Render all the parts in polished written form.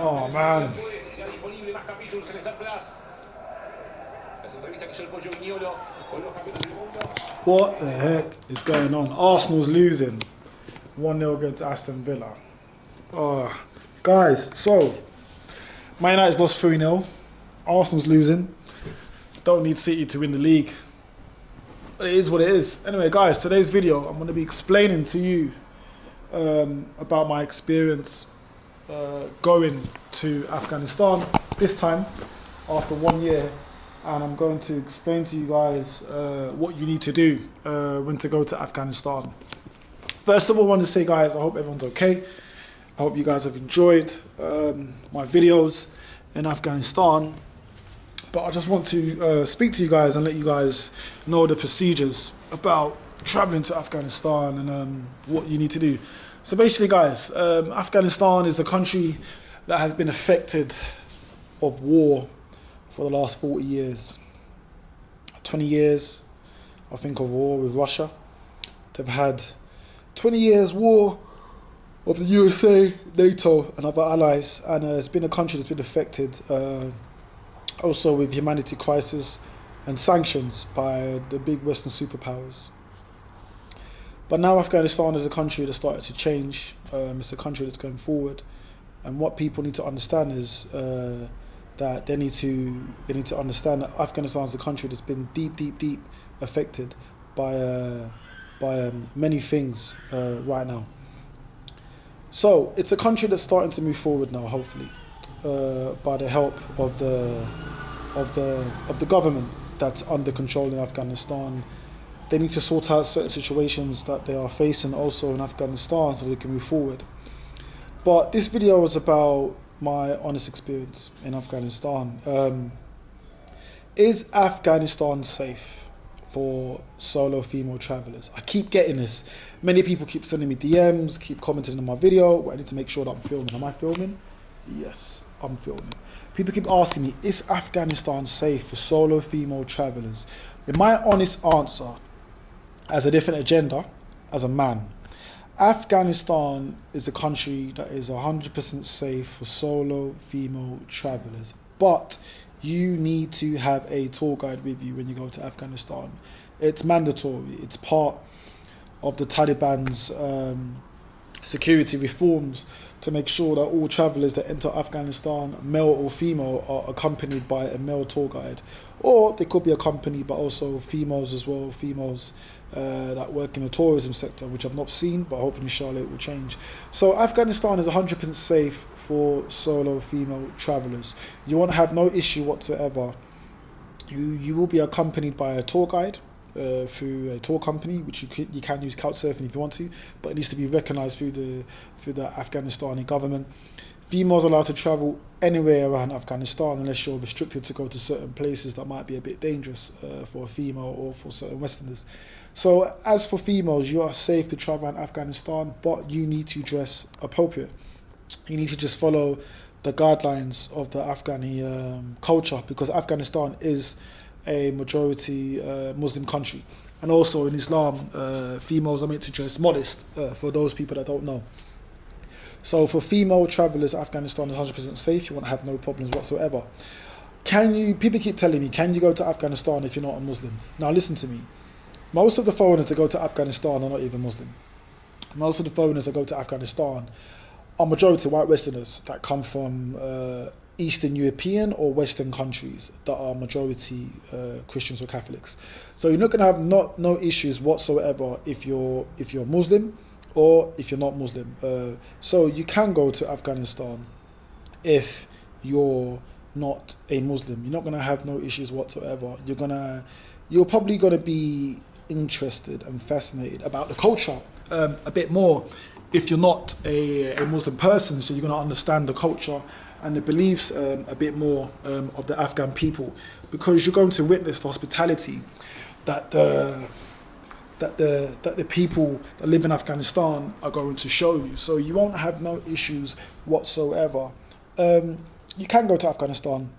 Oh man. What the heck is going on? Arsenal's losing 1-0 against Aston Villa. Oh, guys, so Man United's lost 3-0. Arsenal's losing. Don't need City to win the league. But it is what it is. Anyway, guys, today's video, I'm going to be explaining to you about my experience going to Afghanistan this time after 1 year, and I'm going to explain to you guys what you need to do when to go to Afghanistan. First of all, I want to say, guys, I hope everyone's okay. I hope you guys have enjoyed my videos in Afghanistan. But I just want to speak to you guys and let you guys know the procedures about traveling to Afghanistan and what you need to do. So basically, guys, Afghanistan is a country that has been affected of war for the last 40 years. 20 years, I think, of war with Russia. They've had 20 years war of the USA, NATO and other allies, and it's been a country that's been affected also with humanity crisis and sanctions by the big Western superpowers. But now Afghanistan is a country that's started to change. It's a country that's going forward, and what people need to understand is that they need to understand that Afghanistan is a country that's been deep affected by many things right now. So it's a country that's starting to move forward now, hopefully, by the help of the government that's under control in Afghanistan. They need to sort out certain situations that they are facing also in Afghanistan so they can move forward. But this video is about my honest experience in Afghanistan. Is Afghanistan safe for solo female travelers? I keep getting this. Many people keep sending me DMs, keep commenting on my video. I need to make sure that I'm filming. Am I filming? Yes, I'm filming. People keep asking me, is Afghanistan safe for solo female travelers? In my honest answer, as a different agenda, as a man, Afghanistan is a country that is 100% safe for solo female travelers. But you need to have a tour guide with you when you go to Afghanistan. It's mandatory. It's part of the Taliban's security reforms to make sure that all travelers that enter Afghanistan, male or female, are accompanied by a male tour guide. Or they could be accompanied by also females as well, females that work in the tourism sector, which I've not seen, but hopefully inshallah it will change. So Afghanistan is 100% safe for solo female travelers. You won't have no issue whatsoever. You will be accompanied by a tour guide through a tour company, which you can use couchsurfing if you want to, but it needs to be recognized through the Afghanistani government. Females are allowed to travel anywhere around Afghanistan unless you're restricted to go to certain places that might be a bit dangerous for a female or for certain Westerners. So as for females, you are safe to travel in Afghanistan, but you need to dress appropriate. You need to just follow the guidelines of the Afghani culture, because Afghanistan is a majority Muslim country. And also in Islam, females are meant to dress modest, for those people that don't know. So for female travelers, Afghanistan is 100% safe. You won't have no problems whatsoever. People keep telling me, can you go to Afghanistan if you're not a Muslim? Now listen to me. Most of the foreigners that go to Afghanistan are not even Muslim. Most of the foreigners that go to Afghanistan are majority white Westerners that come from Eastern European or Western countries that are majority Christians or Catholics. So you're not going to have no issues whatsoever if you're Muslim or if you're not Muslim. So you can go to Afghanistan if you're not a Muslim. You're not going to have no issues whatsoever. You're probably going to be interested and fascinated about the culture a bit more if you're not a Muslim person. So you're going to understand the culture and the beliefs a bit more of the Afghan people, because you're going to witness the hospitality that the people that live in Afghanistan are going to show you. So you won't have no issues whatsoever. You can go to Afghanistan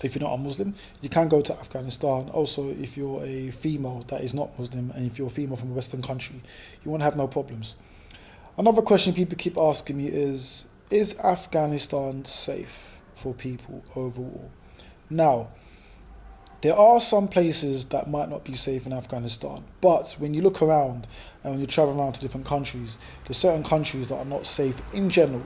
if you're not a Muslim. You can go to Afghanistan also if you're a female that is not Muslim, and if you're a female from a Western country, you won't have no problems. Another question people keep asking me is Is Afghanistan safe for people overall? Now, there are some places that might not be safe in Afghanistan, but when you look around and when you travel around to different countries, there's certain countries that are not safe in general,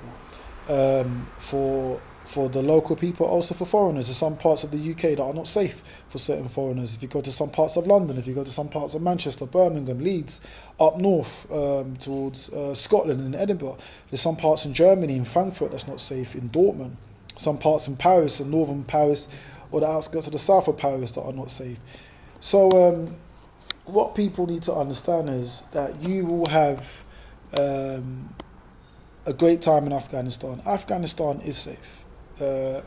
for the local people, also for foreigners. There's some parts of the UK that are not safe for certain foreigners. If you go to some parts of London, if you go to some parts of Manchester, Birmingham, Leeds, up north towards Scotland and Edinburgh, there's some parts in Germany, in Frankfurt, that's not safe, in Dortmund, some parts in Paris, in northern Paris, or the outskirts of the south of Paris that are not safe. So what people need to understand is that you will have a great time in Afghanistan. Afghanistan is safe.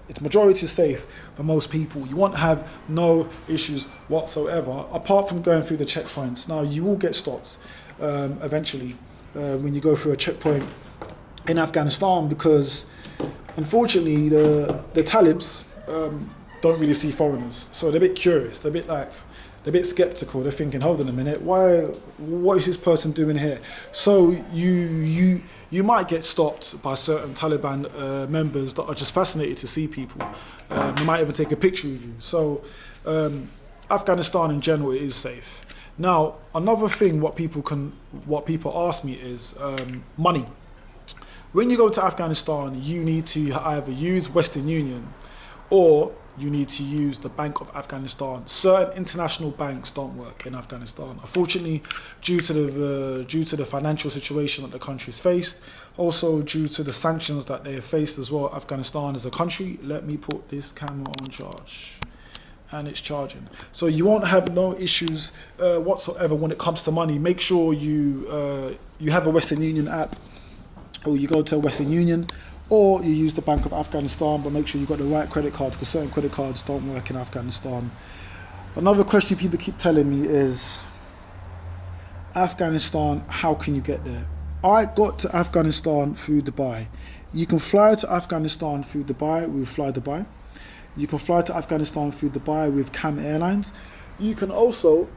Its majority is safe for most people. You won't have no issues whatsoever, apart from going through the checkpoints. Now, you will get stopped eventually when you go through a checkpoint in Afghanistan, because unfortunately the Talibs don't really see foreigners, so they're a bit curious. They're a bit skeptical. They're thinking, hold on a minute, what is this person doing here? So you might get stopped by certain Taliban members that are just fascinated to see people. They might even take a picture of you. So Afghanistan in general is safe. Now, another thing what people ask me is money. When you go to Afghanistan, you need to either use Western Union or you need to use the Bank of Afghanistan. Certain international banks don't work in Afghanistan, unfortunately, due to the financial situation that the country's faced, also due to the sanctions that they have faced as well. Afghanistan as a country. Let me put this camera on charge, and it's charging. So you won't have no issues whatsoever when it comes to money. Make sure you have a Western Union app, or you go to a Western Union, or you use the Bank of Afghanistan, but make sure you've got the right credit cards, because certain credit cards don't work in Afghanistan. Another question people keep telling me is, Afghanistan, how can you get there? I got to Afghanistan through Dubai. You can fly to Afghanistan through Dubai with Fly Dubai. You can fly to Afghanistan through Dubai with Cam Airlines. You can also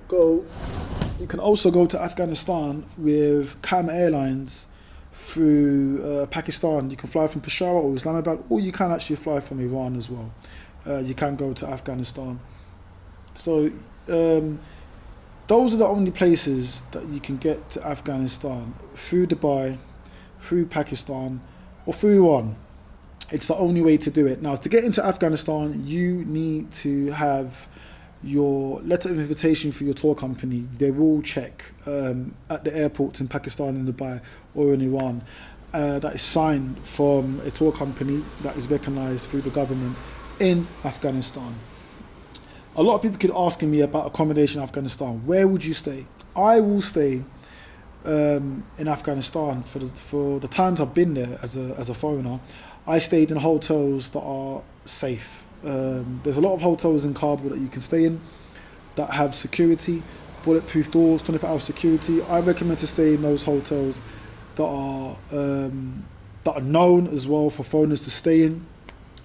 go to Afghanistan with Cam Airlines through Pakistan. You can fly from Peshawar or Islamabad, or you can actually fly from Iran as well. You can go to Afghanistan. So those are the only places that you can get to Afghanistan: through Dubai, through Pakistan, or through Iran. It's the only way to do it. Now, to get into Afghanistan, you need to have your letter of invitation for your tour company. They will check at the airports in Pakistan and Dubai or in Iran that is signed from a tour company that is recognized through the government in Afghanistan. A lot of people keep asking me about accommodation in Afghanistan. Where would you stay? I will stay in Afghanistan for the times I've been there as a foreigner. I stayed in hotels that are safe. There's a lot of hotels in Kabul that you can stay in that have security, bulletproof doors, 24-hour security. I recommend to stay in those hotels that are known as well for foreigners to stay in,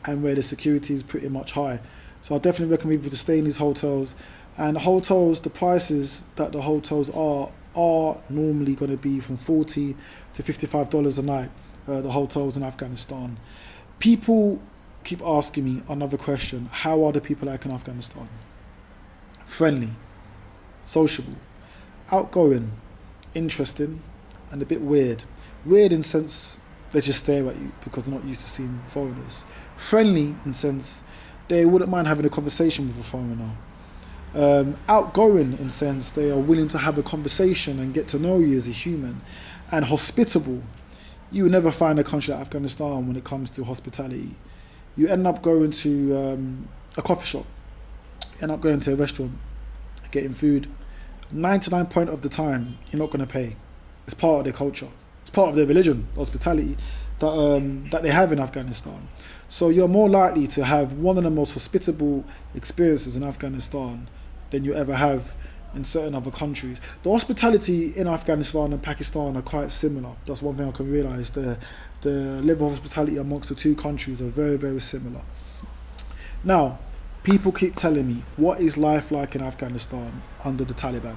and where the security is pretty much high. So I definitely recommend people to stay in these hotels. And hotels, the prices that the hotels are normally going to be from $40 to $55 a night. The hotels in Afghanistan. People keep asking me another question: how are the people like in Afghanistan? Friendly, sociable, outgoing, interesting, and a bit weird. Weird in sense they just stare at you because they're not used to seeing foreigners. Friendly in sense they wouldn't mind having a conversation with a foreigner. Outgoing in sense they are willing to have a conversation and get to know you as a human. And hospitable. You will never find a country like Afghanistan when it comes to hospitality. You end up going to a coffee shop, end up going to a restaurant, getting food. 99% of the time, you're not going to pay. It's part of their culture. It's part of their religion, hospitality, that they have in Afghanistan. So you're more likely to have one of the most hospitable experiences in Afghanistan than you ever have in certain other countries. The hospitality in Afghanistan and Pakistan are quite similar. That's one thing I can realise. The level of hospitality amongst the two countries are very, very similar. Now, people keep telling me, what is life like in Afghanistan under the Taliban?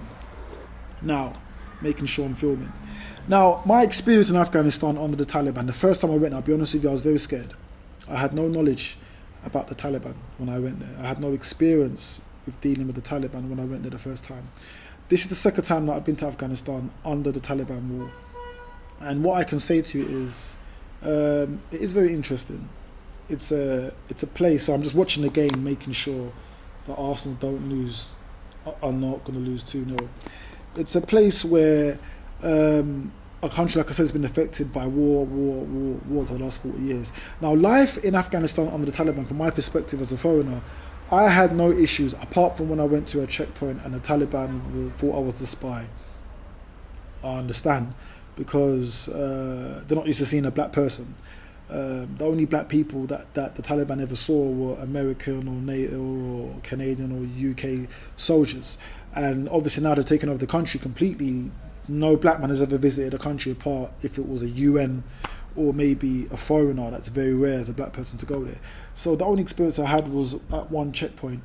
Now, making sure I'm filming. Now, my experience in Afghanistan under the Taliban, the first time I went, I'll be honest with you, I was very scared. I had no knowledge about the Taliban when I went there. I had no experience with dealing with the Taliban when I went there the first time. This is the second time that I've been to Afghanistan under the Taliban rule. And what I can say to you is, it is very interesting. It's a place, so I'm just watching the game, making sure that Arsenal don't lose, are not going to lose 2-0. It's a place where a country, like I said, has been affected by war for the last 40 years. Now, life in Afghanistan under the Taliban, from my perspective as a foreigner, I had no issues, apart from when I went to a checkpoint and the Taliban thought I was a spy. I understand, because they're not used to seeing a black person. The only black people that the Taliban ever saw were American or NATO or Canadian or UK soldiers. And obviously now they're taking over the country completely. No black man has ever visited a country apart if it was a UN or maybe a foreigner. That's very rare as a black person to go there. So the only experience I had was at one checkpoint.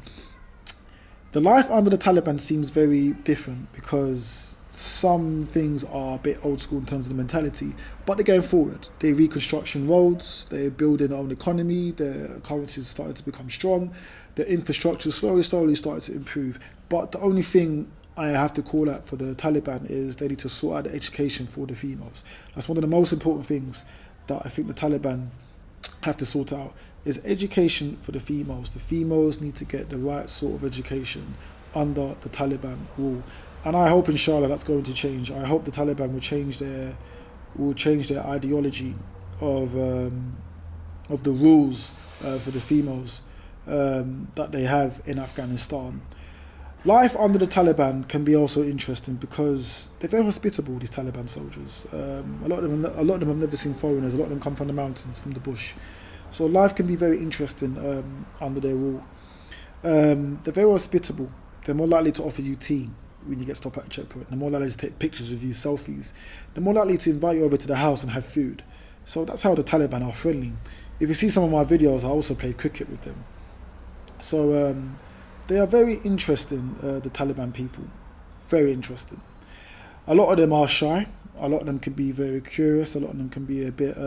The life under the Taliban seems very different because some things are a bit old school in terms of the mentality, but they're going forward. They're reconstructing roads, they're building their own economy, their currency is starting to become strong, their infrastructure slowly starting to improve. But the only thing I have to call out for the Taliban is they need to sort out the education for the females. That's one of the most important things that I think the Taliban have to sort out, is education for the females. The females need to get the right sort of education under the Taliban rule. And I hope, inshallah, that's going to change. I hope the Taliban will change their ideology of the rules for the females that they have in Afghanistan. Life under the Taliban can be also interesting because they're very hospitable, these Taliban soldiers. A lot of them have never seen foreigners. A lot of them come from the mountains, from the bush. So life can be very interesting under their rule. They're very hospitable. They're more likely to offer you tea when you get stopped at a checkpoint. They're more likely to take pictures with you, selfies. They're more likely to invite you over to the house and have food. So that's how the Taliban are friendly. If you see some of my videos, I also played cricket with them. So they are very interesting, the Taliban people. Very interesting. A lot of them are shy. A lot of them can be very curious. A lot of them can be a bit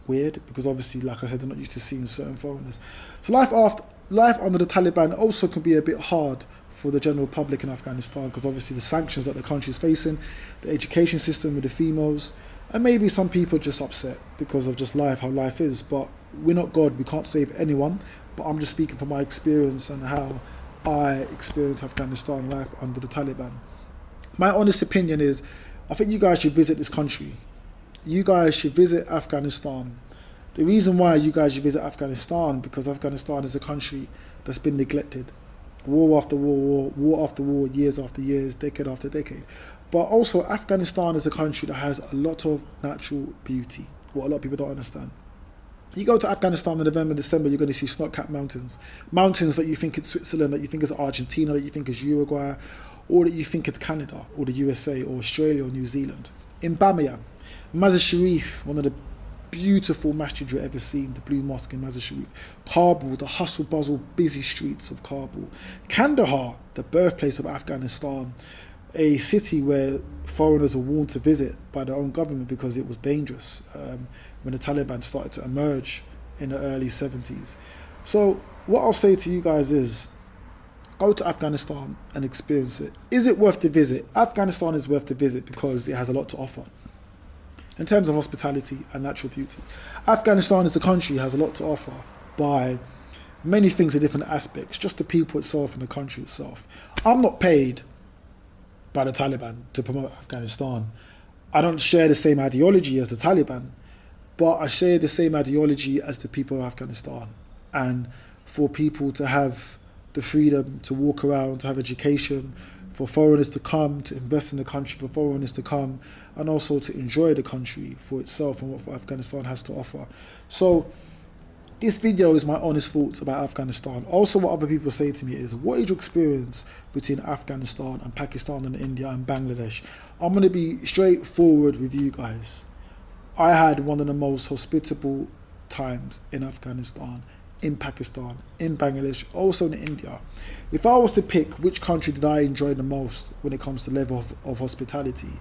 weird because obviously, like I said, they're not used to seeing certain foreigners. So life under the Taliban also can be a bit hard for the general public in Afghanistan because obviously the sanctions that the country is facing, the education system with the females, and maybe some people are just upset because of just life, how life is. But we're not God, we can't save anyone. But I'm just speaking from my experience and how I experienced Afghanistan life under the Taliban. My honest opinion is, I think you guys should visit this country. You guys should visit Afghanistan. The reason why you guys should visit Afghanistan, because Afghanistan is a country that's been neglected. War after war, war after war, years after years, decade after decade. But also Afghanistan is a country that has a lot of natural beauty, what a lot of people don't understand. You go to Afghanistan in November, December, you're going to see snow-capped mountains. Mountains that you think it's Switzerland, that you think is Argentina, that you think is Uruguay, or that you think it's Canada, or the USA, or Australia, or New Zealand. In Bamiyan, Mazar Sharif, one of the beautiful masjids you've ever seen, the Blue Mosque in Mazar Sharif. Kabul, the hustle-bustle, busy streets of Kabul. Kandahar, the birthplace of Afghanistan, a city where foreigners were warned to visit by their own government because it was dangerous when the Taliban started to emerge in the early 70s. So what I'll say to you guys is, go to Afghanistan and experience it. Is it worth the visit? Afghanistan is worth the visit because it has a lot to offer in terms of hospitality and natural beauty. Afghanistan as a country has a lot to offer by many things in different aspects, just the people itself and the country itself. I'm not paid by the Taliban to promote Afghanistan. I don't share the same ideology as the Taliban, but I share the same ideology as the people of Afghanistan. And for people to have the freedom to walk around, to have education, for foreigners to come, to invest in the country, for foreigners to come, and also to enjoy the country for itself and what Afghanistan has to offer. So this video is my honest thoughts about Afghanistan. Also, what other people say to me is, what is your experience between Afghanistan and Pakistan and India and Bangladesh? I'm going to be straightforward with you guys. I had one of the most hospitable times in Afghanistan in Pakistan, in Bangladesh, also in India. If I was to pick which country did I enjoy the most when it comes to level of hospitality,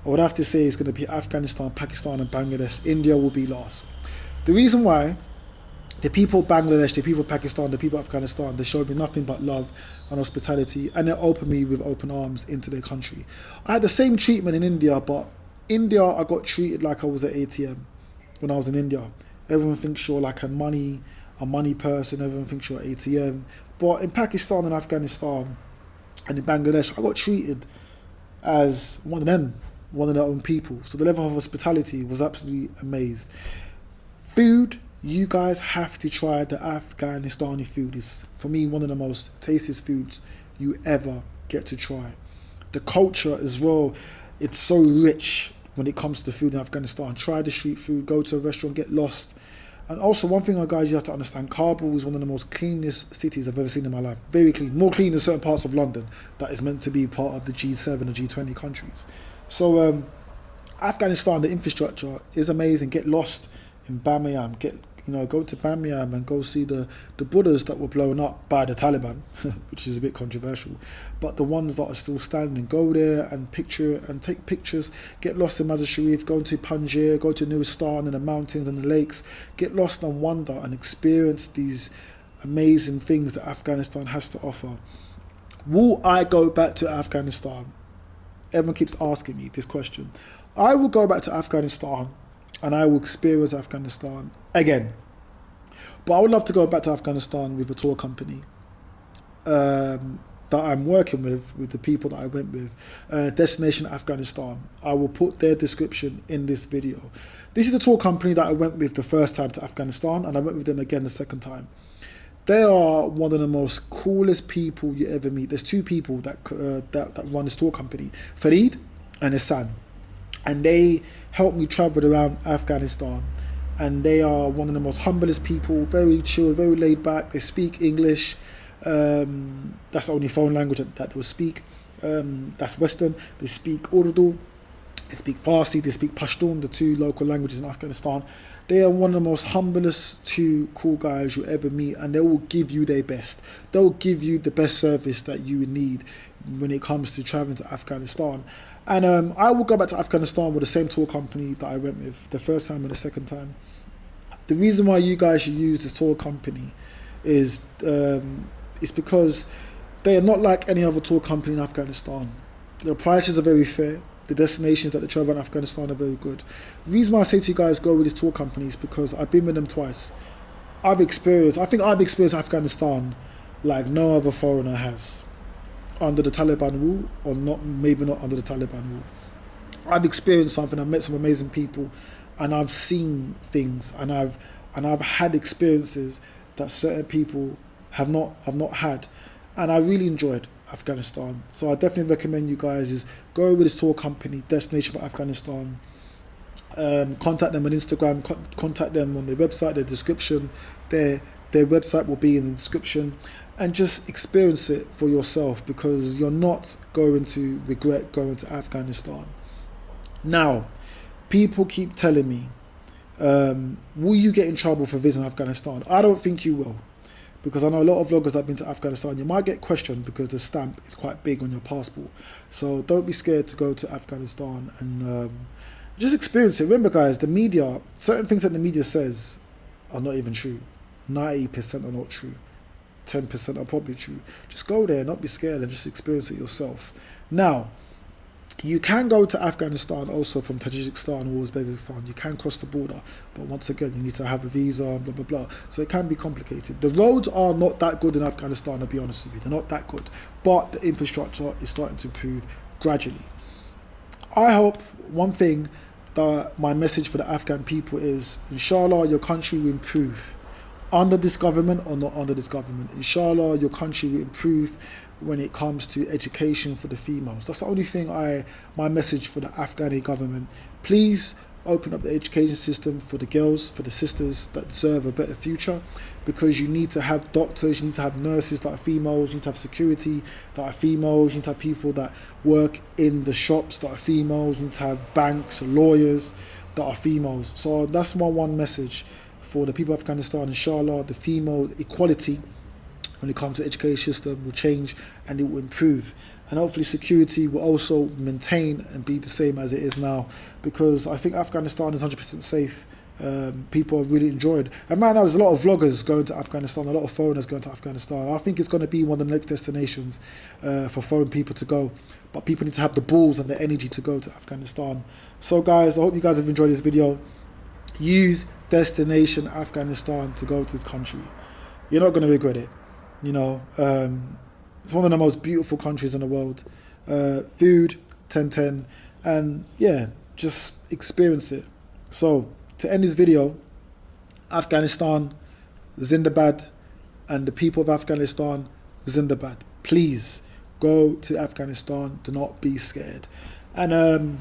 I would have to say it's going to be Afghanistan, Pakistan and Bangladesh. India will be last. The reason why, the people of Bangladesh, the people of Pakistan, the people of Afghanistan, they showed me nothing but love and hospitality, and they opened me with open arms into their country. I had the same treatment in India, but India, I got treated like I was at ATM when I was in India. Everyone thinks you're like a money person, everyone thinks you're ATM. But in Pakistan and Afghanistan and in Bangladesh, I got treated as one of them, one of their own people. So the level of hospitality was absolutely amazed. Food, you guys have to try the Afghanistani food. It's, for me, one of the most tastiest foods you ever get to try. The culture as well, it's so rich when it comes to food in Afghanistan. Try the street food, go to a restaurant, get lost. And also, one thing, guys, you have to understand, Kabul is one of the most cleanest cities I've ever seen in my life. Very clean, more clean than certain parts of London that is meant to be part of the G7 or G20 countries. So Afghanistan, the infrastructure is amazing. Get lost in Bamiyam, go to Bamiyam and go see the Buddhas that were blown up by the Taliban, which is a bit controversial, but the ones that are still standing, go there and take pictures, get lost in Mazar Sharif, go to Panjshir, go to Nuristan and the mountains and the lakes, get lost and wonder and experience these amazing things that Afghanistan has to offer. Will I go back to Afghanistan? Everyone keeps asking me this question. I will go back to Afghanistan and I will experience Afghanistan again. But I would love to go back to Afghanistan with a tour company that I'm working with the people that I went with. Destination Afghanistan. I will put their description in this video. This is the tour company that I went with the first time to Afghanistan, and I went with them again the second time. They are one of the most coolest people you ever meet. There's two people that run this tour company, Farid and Hassan. And they helped me travel around Afghanistan. And they are one of the most humblest people, very chill, very laid back. They speak English. That's the only foreign language that they'll speak. That's Western. They speak Urdu. They speak Farsi. They speak Pashtun, the two local languages in Afghanistan. They are one of the most humblest two cool guys you ever meet, and they will give you their best. They'll give you the best service that you need when it comes to traveling to Afghanistan. And I will go back to Afghanistan with the same tour company that I went with the first time and the second time. The reason why you guys should use this tour company is because they are not like any other tour company in Afghanistan. The prices are very fair. The destinations that they travel in Afghanistan are very good. The reason why I say to you guys go with this tour company is because I've been with them twice. I think I've experienced Afghanistan like no other foreigner has. Under the Taliban rule, or not, maybe not under the Taliban rule. I've experienced something, I've met some amazing people, and I've seen things, and I've had experiences that certain people have not had. And I really enjoyed Afghanistan. So I definitely recommend you guys is go with this tour company, Destination for Afghanistan. Contact them on Instagram, contact them on their website, their description. Their website will be in the description, and just experience it for yourself, because you're not going to regret going to Afghanistan. Now, people keep telling me, will you get in trouble for visiting Afghanistan? I don't think you will, because I know a lot of vloggers that have been to Afghanistan. You might get questioned because the stamp is quite big on your passport. So don't be scared to go to Afghanistan and just experience it. Remember, guys, the media, certain things that the media says are not even true. 90% are not true. 10% are probably true. Just go there, not be scared, and just experience it yourself. Now, you can go to Afghanistan also from Tajikistan or Uzbekistan. You can cross the border, but once again, you need to have a visa and blah, blah, blah. So it can be complicated. The roads are not that good in Afghanistan, I'll be honest with you. They're not that good. But the infrastructure is starting to improve gradually. I hope one thing that my message for the Afghan people is, inshallah, your country will improve. Under this government or not under this government, inshallah, your country will improve when it comes to education for the females. That's the only thing my message for the Afghani government. Please open up the education system for the girls, for the sisters that deserve a better future, because you need to have doctors, you need to have nurses that are females, you need to have security that are females, you need to have people that work in the shops that are females, you need to have banks, lawyers that are females. So that's my one message for the people of Afghanistan, inshallah, the female equality when it comes to the education system will change and it will improve. And hopefully security will also maintain and be the same as it is now, because I think Afghanistan is 100% safe. People are really enjoyed. And right now there's a lot of vloggers going to Afghanistan, a lot of foreigners going to Afghanistan. I think it's going to be one of the next destinations for foreign people to go. But people need to have the balls and the energy to go to Afghanistan. So guys, I hope you guys have enjoyed this video. Use destination Afghanistan to go to this country. You're not going to regret it. You know, it's one of the most beautiful countries in the world. Food, 10/10, and yeah, just experience it. So, to end this video, Afghanistan, Zindabad, and the people of Afghanistan, Zindabad. Please go to Afghanistan. Do not be scared. And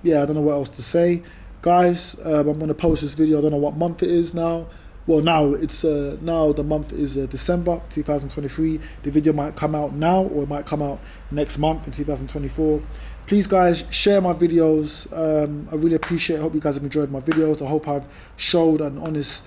yeah, I don't know what else to say. Guys, I'm going to post this video. I don't know what month it is now. Well, now it's now the month is December 2023. The video might come out now, or it might come out next month in 2024. Please, guys, share my videos. I really appreciate it. I hope you guys have enjoyed my videos. I hope I've showed an honest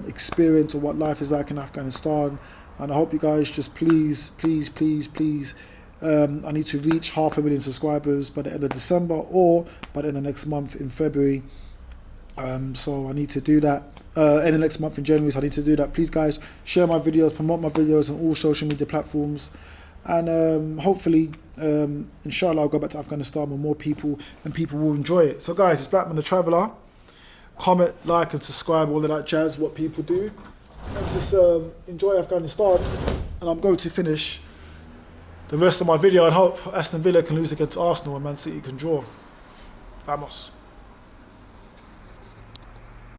experience of what life is like in Afghanistan. And I hope you guys just please, I need to reach 500,000 subscribers by the end of December, or by the end of next month in February. So I need to do that. In the next month in January, so I need to do that. Please, guys, share my videos, promote my videos on all social media platforms, and hopefully, inshallah, I'll go back to Afghanistan with more people, and people will enjoy it. So, guys, it's Blackman the Traveller. Comment, like, and subscribe, all of that jazz, what people do, and just enjoy Afghanistan. And I'm going to finish the rest of my video and hope Aston Villa can lose against Arsenal and Man City can draw. Vamos.